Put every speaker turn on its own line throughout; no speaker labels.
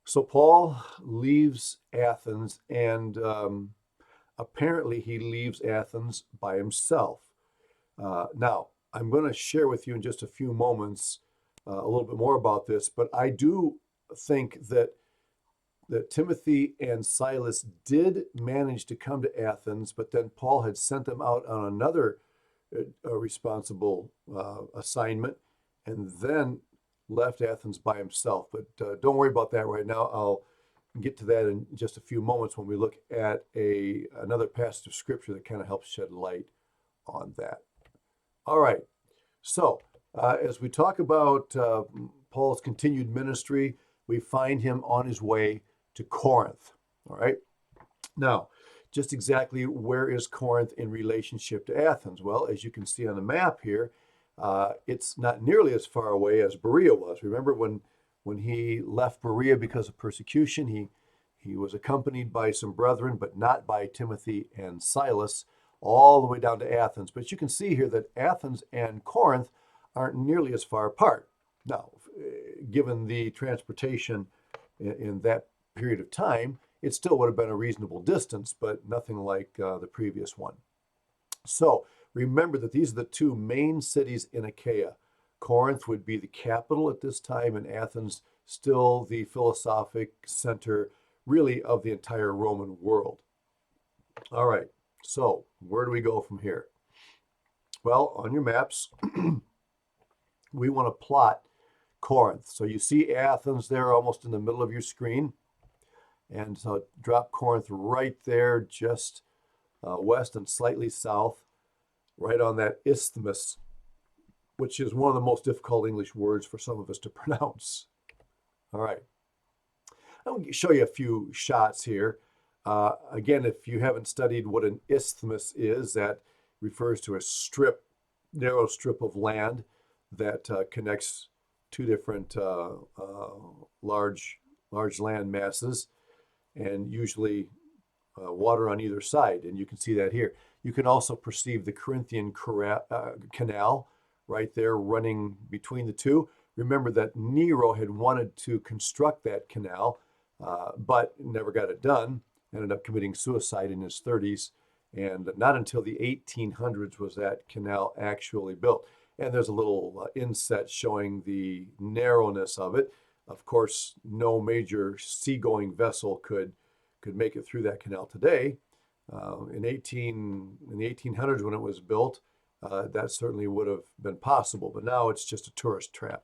So Paul leaves Athens, and apparently he leaves Athens by himself. Now, I'm going to share with you in just a few moments a little bit more about this, but I do think that Timothy and Silas did manage to come to Athens, but then Paul had sent them out on another responsible assignment, and then left Athens by himself. But don't worry about that right now. I'll get to that in just a few moments when we look at another passage of scripture that kind of helps shed light on that. All right. So, as we talk about Paul's continued ministry, we find him on his way to Corinth. All right. Now, just exactly where is Corinth in relationship to Athens? Well, as you can see on the map here, it's not nearly as far away as Berea was. Remember when he left Berea because of persecution, he was accompanied by some brethren, but not by Timothy and Silas, all the way down to Athens. But you can see here that Athens and Corinth aren't nearly as far apart. Now, given the transportation in that period of time, it still would have been a reasonable distance, but nothing like the previous one. So remember that these are the two main cities in Achaia. Corinth would be the capital at this time, and Athens still the philosophic center, really, of the entire Roman world. All right, so where do we go from here? Well, on your maps, we want to plot Corinth. So you see Athens there almost in the middle of your screen. And so drop Corinth right there, just west and slightly south, right on that isthmus, which is one of the most difficult English words for some of us to pronounce. All right. I'm going to show you a few shots here. Again, if you haven't studied what an isthmus is, that refers to a strip, narrow strip of land that connects two different large land masses, and usually water on either side. And you can see that here. You can also perceive the Corinthian canal right there running between the two. Remember that Nero had wanted to construct that canal, but never got it done. Ended up committing suicide in his 30s. And not until the 1800s was that canal actually built. And there's a little inset showing the narrowness of it. Of course, no major seagoing vessel could make it through that canal today. In the 1800s, when it was built, that certainly would have been possible. But now it's just a tourist trap.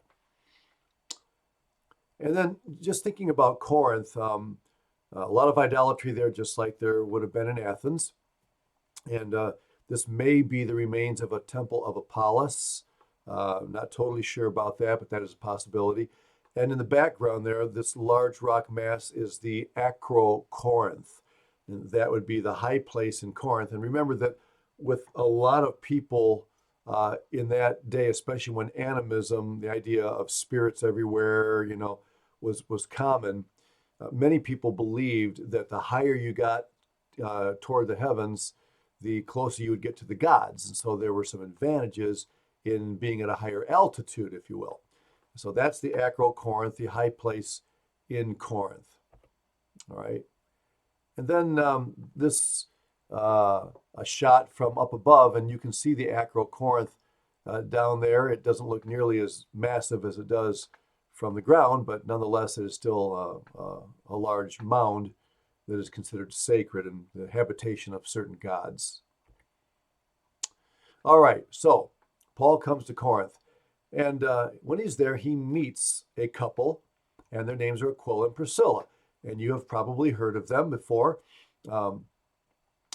And then just thinking about Corinth, a lot of idolatry there, just like there would have been in Athens. And this may be the remains of a temple of Apollos. Not totally sure about that, but that is a possibility. And in the background there, this large rock mass is the Acrocorinth. And that would be the high place in Corinth. And remember that with a lot of people in that day, especially when animism, the idea of spirits everywhere, was common, many people believed that the higher you got toward the heavens, the closer you would get to the gods. And so there were some advantages in being at a higher altitude, if you will. So that's the Acrocorinth, the high place in Corinth. All right. And then this a shot from up above, and you can see the Acrocorinth down there. It doesn't look nearly as massive as it does from the ground, but nonetheless, it is still a large mound that is considered sacred and the habitation of certain gods. All right, so Paul comes to Corinth, and when he's there, he meets a couple, and their names are Aquila and Priscilla, and you have probably heard of them before.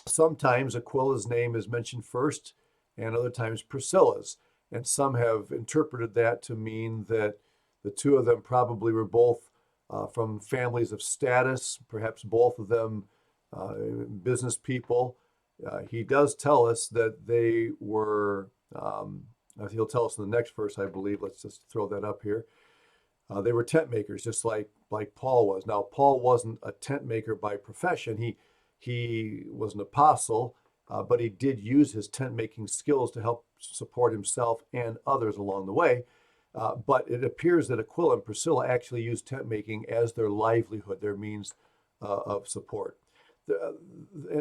Sometimes Aquila's name is mentioned first, and other times Priscilla's, and some have interpreted that to mean that the two of them probably were both from families of status, perhaps both of them business people. He does tell us that they were, he'll tell us in the next verse, I believe. Let's just throw that up here. They were tent makers, just like Paul was. Now, Paul wasn't a tent maker by profession. He was an apostle, but he did use his tent making skills to help support himself and others along the way. But it appears that Aquila and Priscilla actually used tent making as their livelihood, their means of support.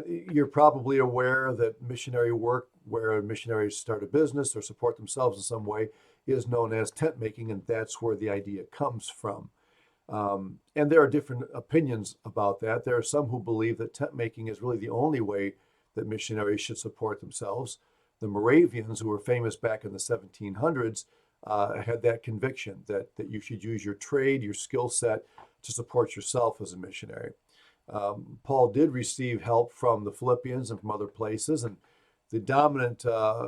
You're probably aware that missionary work, where missionaries start a business or support themselves in some way, is known as tent making, and that's where the idea comes from. And there are different opinions about that. There are some who believe that tent making is really the only way that missionaries should support themselves. The Moravians, who were famous back in the 1700s, had that conviction that you should use your trade, your skill set to support yourself as a missionary. Paul did receive help from the Philippians and from other places, and the dominant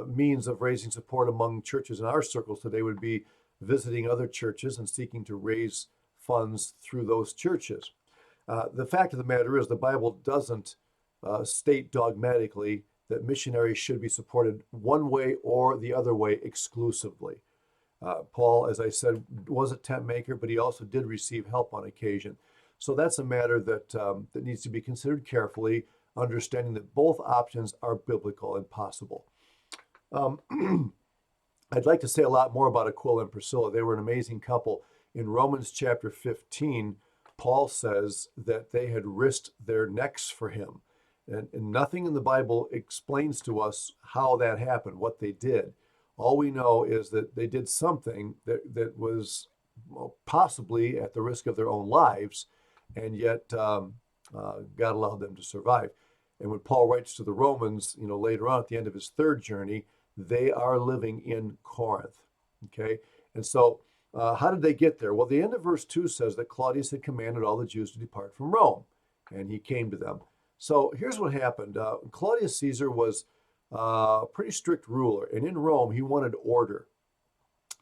means of raising support among churches in our circles today would be visiting other churches and seeking to raise funds through those churches. The fact of the matter is, the Bible doesn't state dogmatically that missionaries should be supported one way or the other way exclusively. Paul, as I said, was a tent maker, but he also did receive help on occasion. So that's a matter that that needs to be considered carefully, understanding that both options are biblical and possible. I'd like to say a lot more about Aquila and Priscilla. They were an amazing couple. In Romans chapter 15, Paul says that they had risked their necks for him. And nothing in the Bible explains to us how that happened, what they did. All we know is that they did something that was possibly at the risk of their own lives, and yet God allowed them to survive. And when Paul writes to the Romans, later on at the end of his third journey, they are living in Corinth. Okay, and so how did they get there? Well, the end of verse 2 says that Claudius had commanded all the Jews to depart from Rome, and he came to them. So here's what happened. Claudius Caesar was a pretty strict ruler, and in Rome, he wanted order.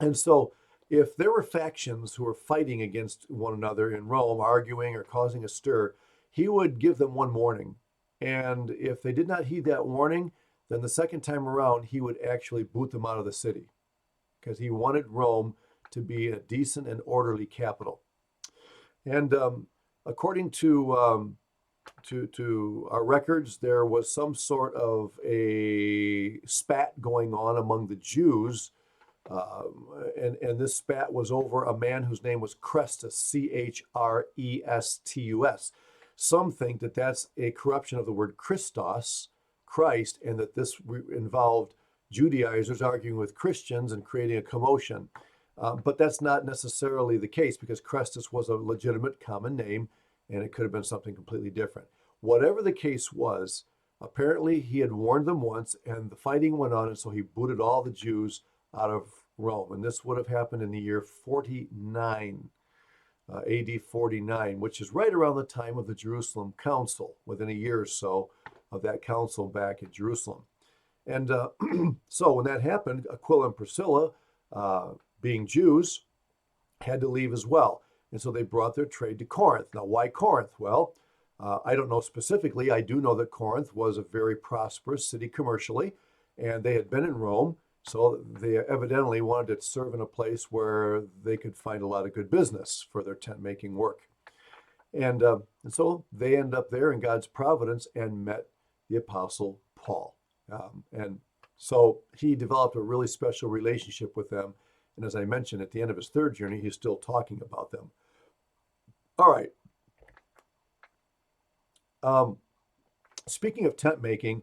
And so if there were factions who were fighting against one another in Rome, arguing or causing a stir, he would give them one warning. And if they did not heed that warning, then the second time around, he would actually boot them out of the city, because he wanted Rome to be a decent and orderly capital. And according to our records, there was some sort of a spat going on among the Jews. And this spat was over a man whose name was Chrestus, Chrestus. Some think that that's a corruption of the word Christos, Christ, and that this involved Judaizers arguing with Christians and creating a commotion. But that's not necessarily the case, because Chrestus was a legitimate common name, and it could have been something completely different. Whatever the case was, apparently he had warned them once, and the fighting went on, and so he booted all the Jews out of Rome. And this would have happened in the year 49, AD 49, which is right around the time of the Jerusalem Council, within a year or so of that council back in Jerusalem. And so when that happened, Aquila and Priscilla, being Jews, had to leave as well. And so they brought their trade to Corinth. Now, why Corinth? Well, I don't know specifically. I do know that Corinth was a very prosperous city commercially, and they had been in Rome. So they evidently wanted to serve in a place where they could find a lot of good business for their tent making work. And so they end up there in God's providence and met the Apostle Paul. And so he developed a really special relationship with them. And as I mentioned, at the end of his third journey, he's still talking about them. All right. Speaking of tent making,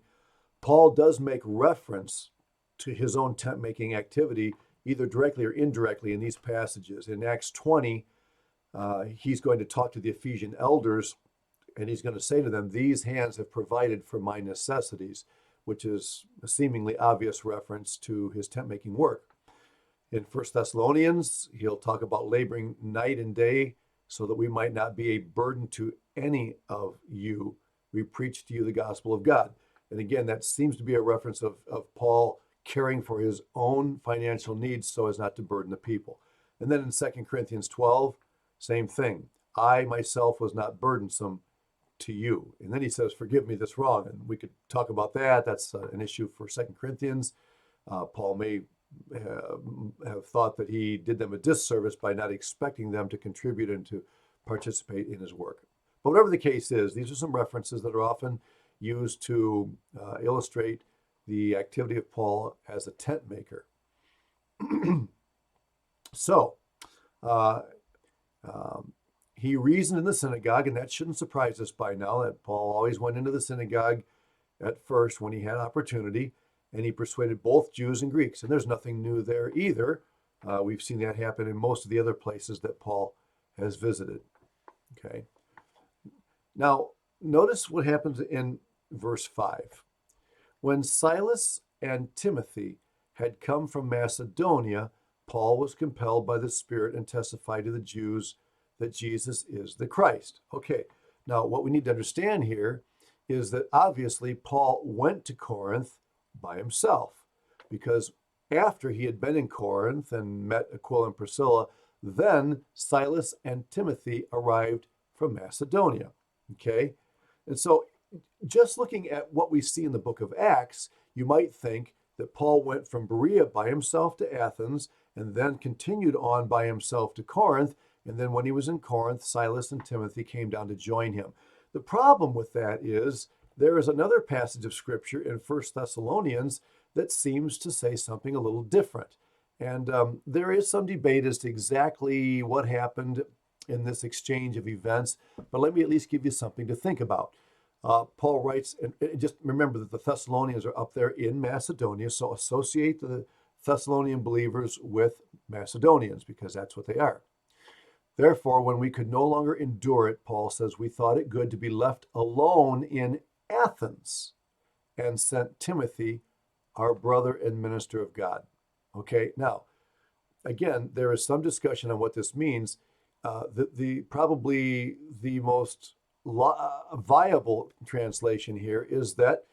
Paul does make reference to his own tent making activity, either directly or indirectly, in these passages. In Acts 20, he's going to talk to the Ephesian elders, and he's going to say to them, "These hands have provided for my necessities," which is a seemingly obvious reference to his tent making work. In 1 Thessalonians, he'll talk about laboring night and day so that we might not be a burden to any of you. We preach to you the gospel of God. And again, that seems to be a reference of Paul caring for his own financial needs so as not to burden the people. And then in 2 Corinthians 12, same thing. I myself was not burdensome to you. And then he says, forgive me that's wrong. And we could talk about that. That's an issue for 2 Corinthians. Paul may have thought that he did them a disservice by not expecting them to contribute and to participate in his work. But whatever the case is, these are some references that are often used to illustrate the activity of Paul as a tent maker. So, uh, he reasoned in the synagogue, and that shouldn't surprise us by now that Paul always went into the synagogue at first when he had opportunity, and he persuaded both Jews and Greeks. And there's nothing new there either. We've seen that happen in most of the other places that Paul has visited. Okay. Now, notice what happens in verse 5. When Silas and Timothy had come from Macedonia, Paul was compelled by the Spirit and testified to the Jews that Jesus is the Christ. Okay, now what we need to understand here is that obviously Paul went to Corinth by himself, because after he had been in Corinth and met Aquila and Priscilla, then Silas and Timothy arrived from Macedonia. Okay, and so just looking at what we see in the book of Acts, you might think that Paul went from Berea by himself to Athens and then continued on by himself to Corinth. And then when he was in Corinth, Silas and Timothy came down to join him. The problem with that is there is another passage of scripture in 1 Thessalonians that seems to say something a little different. And there is some debate as to exactly what happened in this exchange of events, but let me at least give you something to think about. Paul writes, and just remember that the Thessalonians are up there in Macedonia, so associate the Thessalonian believers with Macedonians because that's what they are. Therefore, when we could no longer endure it, Paul says, we thought it good to be left alone in Athens and sent Timothy, our brother and minister of God. Okay, now, again, there is some discussion on what this means. Probably the most viable translation here is that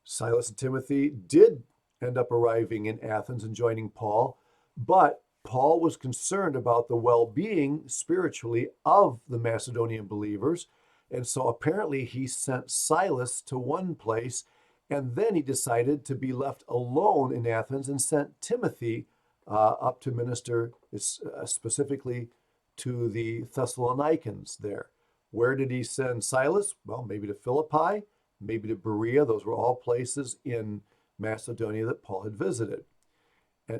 Silas and Timothy did end up arriving in Athens and joining Paul, but Paul was concerned about the well-being spiritually of the Macedonian believers, and so apparently he sent Silas to one place, and then he decided to be left alone in Athens and sent Timothy up to minister specifically to the Thessalonians there. Where did he send Silas? Well, maybe to Philippi, maybe to Berea. Those were all places in Macedonia that Paul had visited.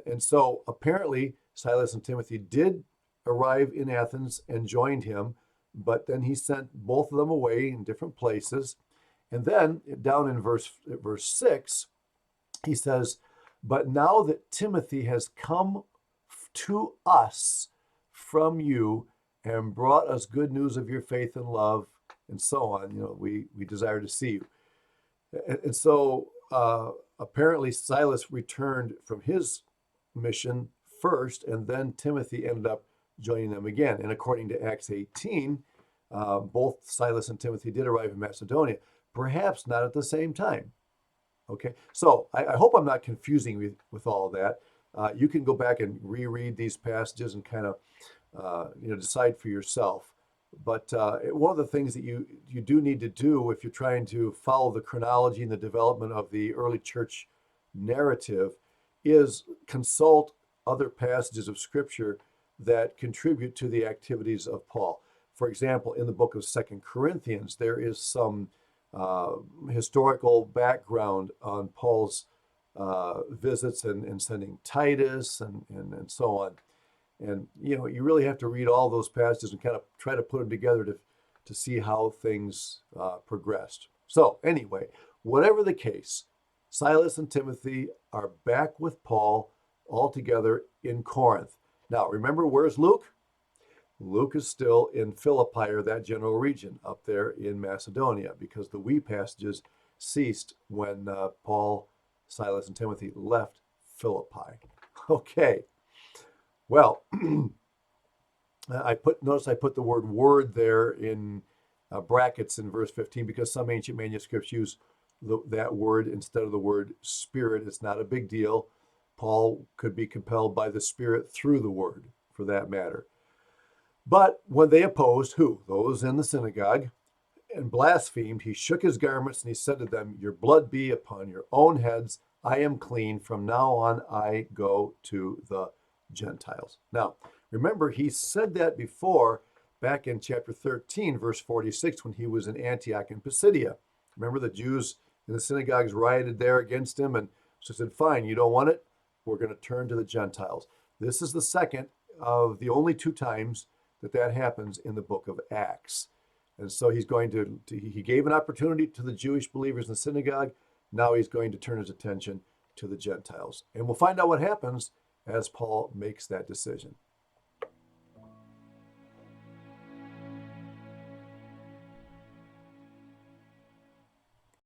And so apparently Silas and Timothy did arrive in Athens and joined him, but then he sent both of them away in different places. And then down in verse 6, he says, but now that Timothy has come to us from you and brought us good news of your faith and love, and so on, we desire to see you. And so apparently Silas returned from his mission first, and then Timothy ended up joining them again. And according to Acts 18, both Silas and Timothy did arrive in Macedonia, perhaps not at the same time. Okay, so I hope I'm not confusing you with all of that. You can go back and reread these passages and kind of decide for yourself. But one of the things that you do need to do if you're trying to follow the chronology and the development of the early church narrative is consult other passages of scripture that contribute to the activities of Paul. For example, in the book of 2 Corinthians, there is some historical background on Paul's visits and sending Titus and so on. And, you really have to read all those passages and kind of try to put them together to see how things progressed. So anyway, whatever the case, Silas and Timothy are back with Paul all together in Corinth. Now, remember, where's Luke? Luke is still in Philippi, or that general region up there in Macedonia, because the we passages ceased when Paul, Silas, and Timothy left Philippi. Okay. Well, notice I put the word there in brackets in verse 15 because some ancient manuscripts use that word instead of the word spirit. It's not a big deal. Paul could be compelled by the Spirit through the word, for that matter. But when they opposed, who? Those in the synagogue, and blasphemed, he shook his garments and he said to them, your blood be upon your own heads. I am clean. From now on, I go to the Gentiles. Now, remember, he said that before back in chapter 13, verse 46, when he was in Antioch in Pisidia. Remember, the Jews in the synagogues rioted there against him, and so said, fine, you don't want it? We're going to turn to the Gentiles. This is the second of the only two times that happens in the book of Acts. And so he's going he gave an opportunity to the Jewish believers in the synagogue. Now he's going to turn his attention to the Gentiles. And we'll find out what happens as Paul makes that decision.